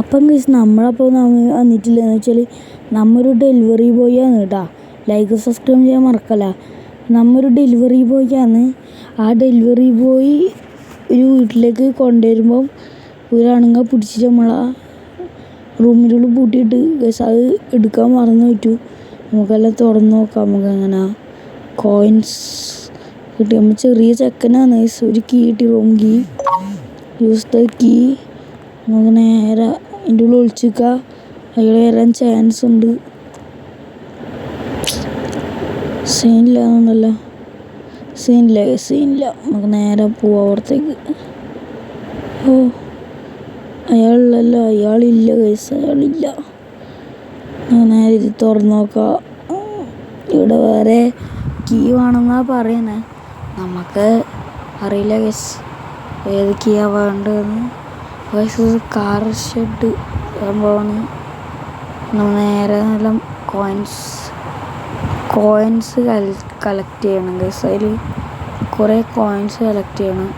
അപ്പം ഗൈസ് നമ്മളപ്പോൾ വന്നിട്ടില്ലെന്ന് വെച്ചാൽ നമ്മൊരു ഡെലിവറി ബോയ് ആണ് കേട്ടോ. ലൈക്ക് സബ്സ്ക്രൈബ് ചെയ്യാൻ മറക്കല്ല. നമ്മൊരു ഡെലിവറി ബോയ് ആണ്. ആ ഡെലിവറി ബോയ് ഒരു വീട്ടിലേക്ക് കൊണ്ടുവരുമ്പം ഒരാണുങ്ങൾ പിടിച്ചിട്ട് നമ്മളെ റൂമിനുള്ളിൽ പൂട്ടിയിട്ട് ഗൈസ് അത് എടുക്കാൻ മറന്നു പറ്റൂ. നമുക്കെല്ലാം തുറന്ന് നോക്കാം. നമുക്ക് അങ്ങനെ കോയിൻസ് കിട്ടി. നമ്മൾ ചെറിയ ചെക്കനാണ് ഗൈസ്. ഒരു കീ കിട്ടി, room key. Use the key. നമുക്ക് നേരെ അതിൻ്റെ ഉള്ളിൽ ഒളിച്ചിരിക്കുക. അയാൾ വരാൻ ചാൻസ് ഉണ്ട്. സീനില്ല. നമുക്ക് നേരെ പോവാം അവിടത്തേക്ക്. ഓ അയാളില്ല ഗൈസ്, അയാളില്ല. നേരെ ഇത് തുറന്ന് നോക്കാം. ഇവിടെ വേറെ കീ വേണമെന്നാണ് പറയണേ. നമുക്ക് അറിയില്ല ഗൈസ് ഏത് കീയാ വേണ്ടതെന്ന്. ഗൈസ് കാർ ഷെഡ് സംഭവമാണ്. നമ്മൾ നേരെ നല്ല കോയിൻസ് കളക്ട് ചെയ്യണം ഗൈസ്. അതിൽ കുറേ കോയിൻസ് കളക്ട് ചെയ്യണം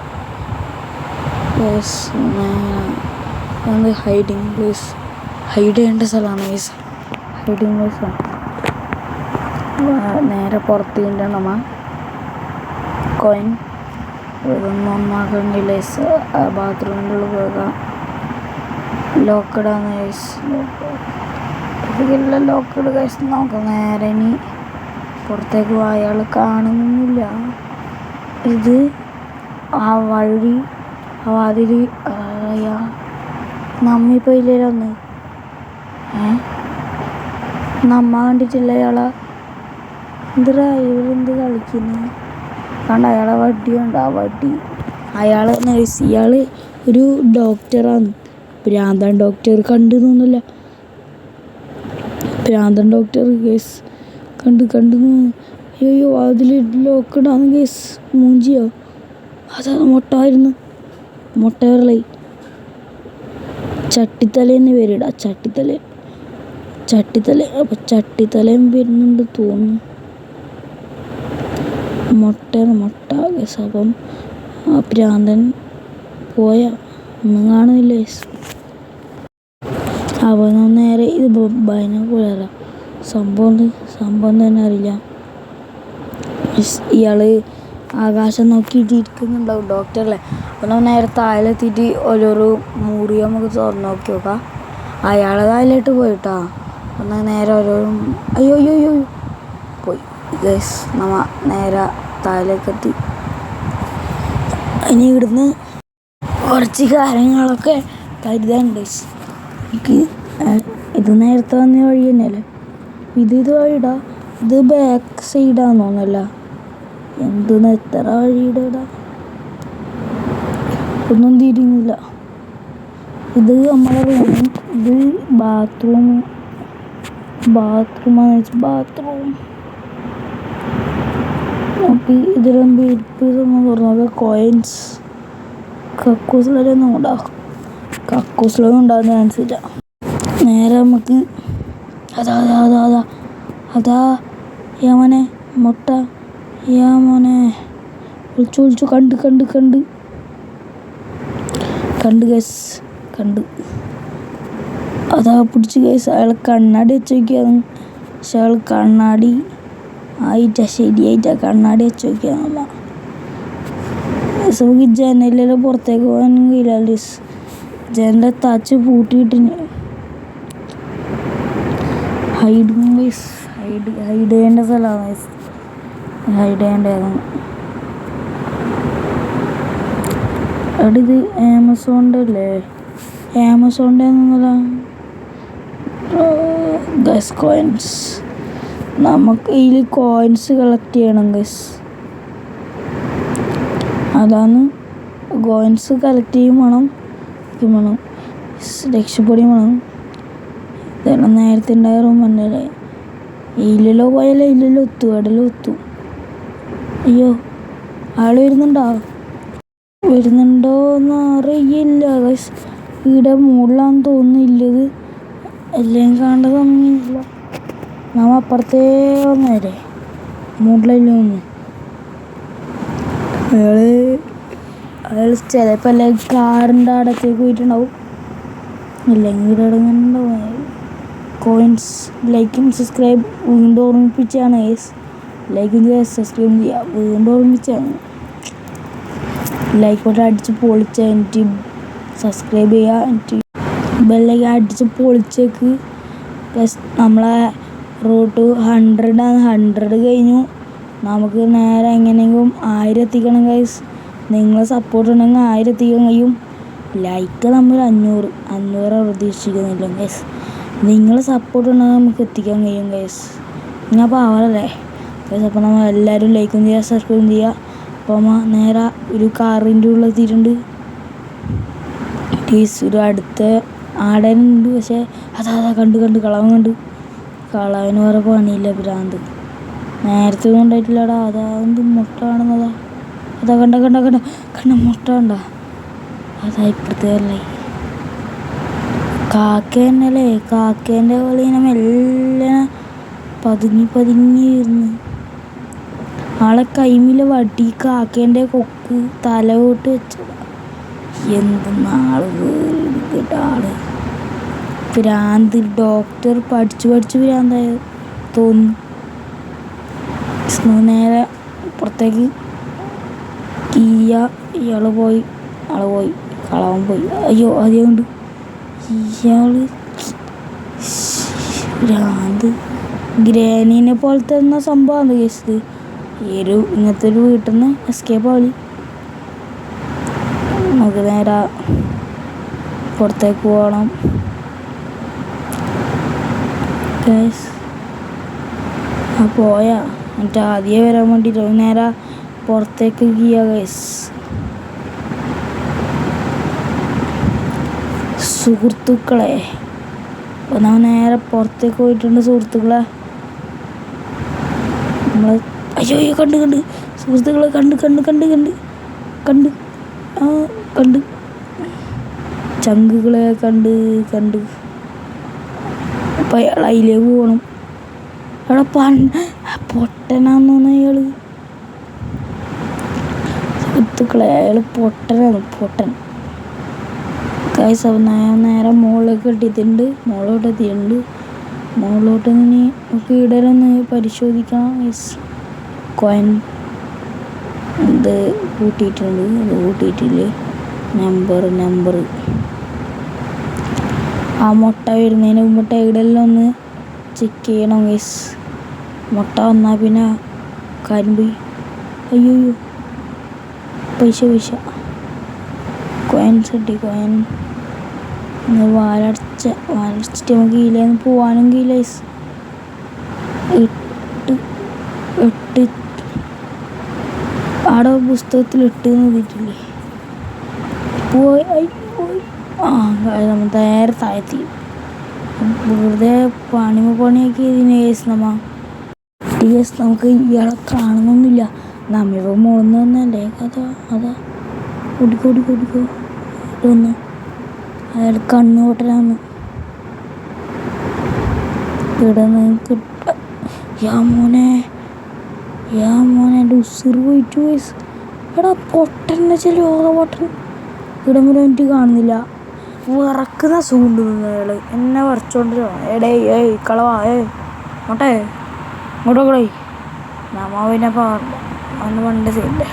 ഗൈസ്. ഹൈഡിങ് പ്ലേസ്, ഹൈഡ് ചെയ്യേണ്ട സ്ഥലമാണ് ഗൈസ്. ഹൈഡിങ് പ്ലേസാണ്. നേരെ പുറത്ത് കഴിഞ്ഞാൽ നമ്മൾ കോയിൻ ഒന്നാക്കണമെങ്കിൽ ഗൈസ് ബാത്റൂമിൻ്റെ ഉള്ളിൽ പോകാം. ലോക്കഡാണ് ഗൈസ്. ഇതിലുള്ള ലോക്കഡ് ഗൈസ്. നമുക്ക് നേരെ ഇനി പുറത്തേക്ക് പോകാൻ അയാൾ കാണുന്നില്ല. ഇത് ആ വഴി ആ വാതിൽ നമ്മിപ്പോൾ ഇല്ലൊന്ന് നമ്മ കണ്ടിട്ടില്ല അയാളെ. ഇവരെന്ത് കളിക്കുന്നു കണ്ട. അയാളെ വടിയുണ്ട്. ആ വടി അയാളെ നഴ്സ്. ഇയാൾ ഒരു ഡോക്ടറാണ്. ഭ്രാന്തൻ ഡോക്ടർ കണ്ടു തോന്നില്ല. ഭ്രാന്തൻ ഡോക്ടർ കേസ് കണ്ടു. അയ്യോ അതിൽ ലോക്കഡാണ് കേസ്. മൂഞ്ചിയോ അതാ മുട്ടായിരുന്നു. മുട്ടവരളി ചട്ടിത്തലേന്ന് പേരിടാ. ചട്ടിത്തല അപ്പം ചട്ടിത്തലയും വരുന്നുണ്ട് തോന്നുന്നു. മുട്ട കേസ്. അപ്പം ആ ഭ്രാന്തൻ പോയാ ഒന്നും കാണുന്നില്ല കേസ്. അവൻ നേരെ ഇത് ബൈനോക്കുലറാ. സംഭവം തന്നെ അറിയില്ല. ഇയാൾ ആകാശം നോക്കിയിട്ട് ഇരിക്കുന്നുണ്ടാവും ഡോക്ടറല്ലേ. അപ്പോൾ നമ്മൾ നേരെ താഴെത്തിയിട്ട് ഓരോരോ മുറി നമുക്ക് തുറന്ന് നോക്കി നോക്കാം. അയാളെ താഴെട്ട് പോയിട്ടാ. എന്നാൽ നേരെ ഓരോരോ അയ്യോ പോയി ഗൈസ്. നമ്മ നേരെ താഴേക്കെത്തി. ഇനി ഇവിടുന്ന് കുറച്ച് കാര്യങ്ങളൊക്കെ കരുതാനുണ്ട്. എനിക്ക് ഇത് നേരത്തെ വന്ന വഴി തന്നെയല്ലേ. ഇത് വഴിയിടാ. ഇത് ബാക്ക് സൈഡാന്ന് തോന്നല്ല. എന്തെന്ന് എത്ര വഴിയിടാ ഒന്നും തിരിയുന്നില്ല. ഇത് നമ്മളെ റൂം. ഇത് ബാത്റൂമാണ്. നമുക്ക് ഇതിലും ഇരിപ്പ് തുറന്നത് കോയിൻസ് കക്കൂസിലൊന്നും ഉണ്ടാകും. കക്കൂസിലൊന്നും ഉണ്ടാകുന്ന ചാൻസ് ഇല്ല. നേരെ നമുക്ക് അതാ യമനെ മുട്ട യമനെ വിളിച്ചു കണ്ട് ഗൈസ്. അതാ പിടിച്ച് ഗൈസ്. അയാൾ കണ്ണാടി വെച്ച് നോക്കിയാണ്. പക്ഷെ അയാൾ കണ്ണാടി ശരിയായിട്ടാ കണ്ണാടി വെച്ച് നോക്കിയാണ്. അമ്മ നമുക്ക് ജനലിൽ പുറത്തേക്ക് പോകാൻ കഴിയില്ല. ജനലിൻ്റെ തച്ച് പൂട്ടിയിട്ടിന്. ഹൈഡ് ചെയ്യേണ്ട സ്ഥലമാണ്. ഹൈഡ് ചെയ്യേണ്ടതാണ്. അവിടെ ഇത് ആമസോണിൻ്റെ അല്ലേ. ആമസോണിൻ്റെ ഗസ് കോയിൻസ്. നമുക്ക് ഇതിൽ കോയിൻസ് കളക്ട് ചെയ്യണം ഗസ്. അതാണ് കോയിൻസ് കളക്ട് ചെയ്യും വേണം. രക്ഷപ്പെടുകയും വേണം. ഇതെല്ലാം നേരത്തെ ഉണ്ടായ റൂം തന്നെ. ഇല്ലല്ലോ പോയാലോ ഇല്ലല്ലോ ഒത്തു. അയ്യോ ആൾ വരുന്നുണ്ടോയെന്ന് അറിയില്ല ഗൈസ്. ഇവിടെ മുകളിലാന്ന് തോന്നുന്നില്ലത്. എല്ലാം കാണേണ്ടതൊന്നുമില്ല. നാം അപ്പുറത്തേ വന്നേരെ മുകളിലല്ലേ ഒന്ന്. അയാൾ ചിലപ്പോൾ കാറിൻ്റെ അടത്തേക്ക് പോയിട്ടുണ്ടാവും. അല്ലെങ്കിൽ ഇടങ്ങുന്നുണ്ടാവും. കോയിൻസ് ലൈക്കും സബ്സ്ക്രൈബ് വീണ്ടും ഓർമ്മിപ്പിച്ചാണ് ഗൈസ്. ലൈക്കും ചെയ്യുക, സബ്സ്ക്രൈബ് ചെയ്യുക, വീണ്ടും ഓർമ്മിപ്പിച്ചാണ്. ലൈക്ക് ബട്ടൺ അടിച്ച് പൊളിച്ച എനിക്ക് സബ്സ്ക്രൈബ് ചെയ്യുക, എനിക്ക് ബെല്ലൈക്കൻ അടിച്ച് പൊളിച്ചേക്ക്. നമ്മളെ റൂട്ട് 100 ആണ്. 100 കഴിഞ്ഞു. നമുക്ക് നേരെ എങ്ങനെയെങ്കിലും 1000 എത്തിക്കണം ഗൈസ്. നിങ്ങളെ സപ്പോർട്ട് ഉണ്ടെങ്കിൽ 1000 എത്തിക്കാൻ കഴിയും. ലൈക്ക് നമ്മൾ 500 പ്രതീക്ഷിക്കുന്നില്ല ഗൈസ്. നിങ്ങളെ സപ്പോർട്ട് ഉണ്ടെങ്കിൽ നമുക്ക് എത്തിക്കാൻ കഴിയും ഗൈസ്. ഞാൻ പാവല്ലേ ഗൈസ്. അപ്പോൾ നമ്മൾ എല്ലാവരും ലൈക്കും ചെയ്യുക, സബ്സ്ക്രൈബ് ചെയ്യുക. അപ്പോൾ നേരെ ഒരു കാറിൻ്റെ ഉള്ളിൽ എത്തിയിട്ടുണ്ട് ഗൈസ്. ഒരു അടുത്ത ആടനുണ്ട്, പക്ഷേ അതാ കണ്ട് കളവൻ കണ്ട്. കളവന് വേറെ പണിയില്ല, ഭ്രാന്ത്. നേരത്തെ ഒന്നും ഉണ്ടായിട്ടില്ലടാ. അതാ മുട്ട കാണുന്നതാ. അതാ കണ്ട മുട്ട കണ്ട. അതാ ഇപ്പുറത്തെ അല്ലേ കാക്ക തന്നെയല്ലേ. കാക്കേൻ്റെ പോലെ ഇങ്ങനെ മെല്ലെ പതുങ്ങി വരുന്നു. ആളെ കൈമിലെ വടി കാക്കേൻ്റെ കൊക്ക് തലയോട്ട് വെച്ചത്. എന്ത് നാള് കേട്ട ആള്. ഭ്രാന്ത്. ഡോക്ടർ പഠിച്ച് ഭ്രാന്തായ തോന്നുന്നു. നേരെ പുറത്തേക്ക് ഇയാൾ പോയി. കളവൻ പോയി. അയ്യോ അതുകൊണ്ട് ഇയാള് ഭ്രാന്ത്. ഗ്രാനീനെ പോലത്തെ എന്ന സംഭവമാണ് കേസ്. ഇങ്ങനത്തെ ഒരു വീട്ടിൽ നിന്ന് എസ്കേപ്പ് ആവല്. നമുക്ക് നേരെ പുറത്തേക്ക് പോകണം ഗൈസ്. പോയാ എന്നിട്ട് ആദ്യം വരാൻ വേണ്ടിയിട്ട് നേരെ പുറത്തേക്ക് ഗൈസ്. സുഹൃത്തുക്കളെ, അപ്പോൾ നമ്മൾ നേരെ പുറത്തേക്ക് പോയിട്ടുണ്ട് സുഹൃത്തുക്കളെ. നമ്മൾ അയ്യോ കണ്ട് സുഹൃത്തുക്കളെ കണ്ട് ചങ്കുകളെ കണ്ട്. അപ്പം അയാൾ അതിലേക്ക് പോകണം. അവിടെ പൊട്ടനാന്ന് തോന്നുന്നു അയാൾ. സുഹൃത്തുക്കളെ, അയാൾ പൊട്ടൻ ഗൈസ്. അപ്പം നേരെ മുകളിലോട്ട് എത്തിയിട്ടുണ്ട്. മുകളിലോട്ട് ഇങ്ങനെ നമുക്ക് ഇടയിലൊന്ന് പരിശോധിക്കണം ഗൈസ്. കോയിൻ ഇത് കൂട്ടിയിട്ടുണ്ട്. അത് കൂട്ടിയിട്ടില്ല. നമ്പർ ആ മുട്ട വരുന്നതിന് മുമ്പ് ഇടയിലെല്ലാം ഒന്ന് ചെക്ക് ചെയ്യണം ഗൈസ്. മുട്ട വന്നാൽ പിന്നെ കാര്യം പോയി. അയ്യോ പൈസ കോയിൻസ് കിട്ടി. കോയിൻ വാലടിച്ചിട്ട് നമുക്ക് കീഴിലേന്ന് പോവാനും കീഴിൽ 8 ആടെ പുസ്തകത്തിൽ 8 എഴുതിയിട്ടില്ലേ. പോയി നമ്മൾ നേരെ താഴ്ത്തി. വെറുതെ പണിയാക്കി ഇതിന് കേസ് നമുക്ക് ഇയാളെ കാണുന്നൊന്നുമില്ല. നമ്മളിപ്പോൾ മുളന്ന് വന്നല്ലേ അതാ ഓടിക്കോ ഒന്ന്. അയാൾ കണ്ണുപൊട്ടലാന്ന്. ഇവിടെ നിന്ന് യാ മോനെ എൻ്റെ ഉസിർ പോയിട്ട് വയസ്സ്. എടാ പൊട്ടൻ്റെ പൊട്ടൻ ഇവിടെ മുഴുവൻ എനിക്ക് കാണുന്നില്ല. വിറക്കുന്ന സൂണ്ട് അയാൾ എന്നെ വരച്ചോണ്ടിരോ. കളവാ ഇങ്ങോട്ടോക്കളേ. നമ്മ അവന് പണ്ട് ചെയ്യണ്ടേ.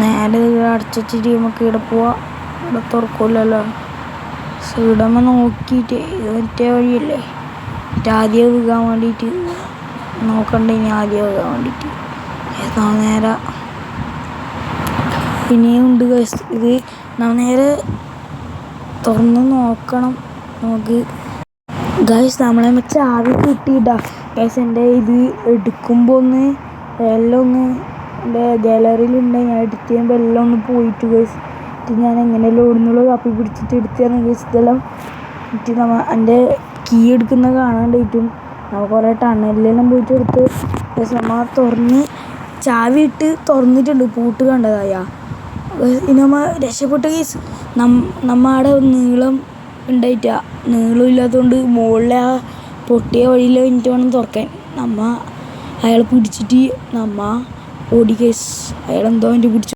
നേരെ അടച്ചിട്ട് നമുക്ക് ഇവിടെ പോവാം. ഇവിടെ തുറക്കില്ലല്ലോ. ഇടമ നോക്കിയിട്ട് ഇത് മറ്റേ വഴിയല്ലേ. ആദ്യം വീകാൻ വേണ്ടിയിട്ട് നോക്കണ്ട. ഇനി ആദ്യം വീകാൻ വേണ്ടിയിട്ട് നേരെ ഇനിയും ഉണ്ട് ഗൈസ്. ഇത് നേരെ തുറന്ന് നോക്കണം നമുക്ക് ഗൈസ്. നമ്മളെ ചാവി കിട്ടിയിട്ടാ ഗൈസ്. എൻ്റെ ഇത് എടുക്കുമ്പോൾ എല്ലാം എൻ്റെ ഗാലറിയിലുണ്ട്. ഞാൻ എഡിറ്റ് ചെയ്യുമ്പോൾ എല്ലാം ഒന്ന് പോയിട്ട് ഗൈസ്. ഞാൻ എങ്ങനെയല്ലോ ഓടുന്നുള്ളൂ കപ്പി പിടിച്ചിട്ട് എടുത്തതാണ് ഗൈസ്. ഇതെല്ലാം എൻ്റെ കീ എടുക്കുന്ന കാണാണ്ടായിട്ടും നമ്മൾ കുറേ ടണലിലെല്ലാം പോയിട്ട് എടുത്ത് ഗൈസ്. തുറന്ന് ചാവി ഇട്ട് തുറന്നിട്ടുണ്ട്. പൂട്ട് കണ്ടതായ ഇനി രക്ഷപ്പെട്ട കേസ്. അവിടെ നീളം ഉണ്ടായിട്ടാ. നീളം ഇല്ലാത്തതുകൊണ്ട് മുകളിലെ ആ പൊട്ടിയ വഴിയിൽ എനിക്ക് വേണം തുറക്കാൻ. അയാൾ പിടിച്ചിട്ട് ഓടി കേസ്. അയാളെന്തോ എൻ്റെ പിടിച്ചു.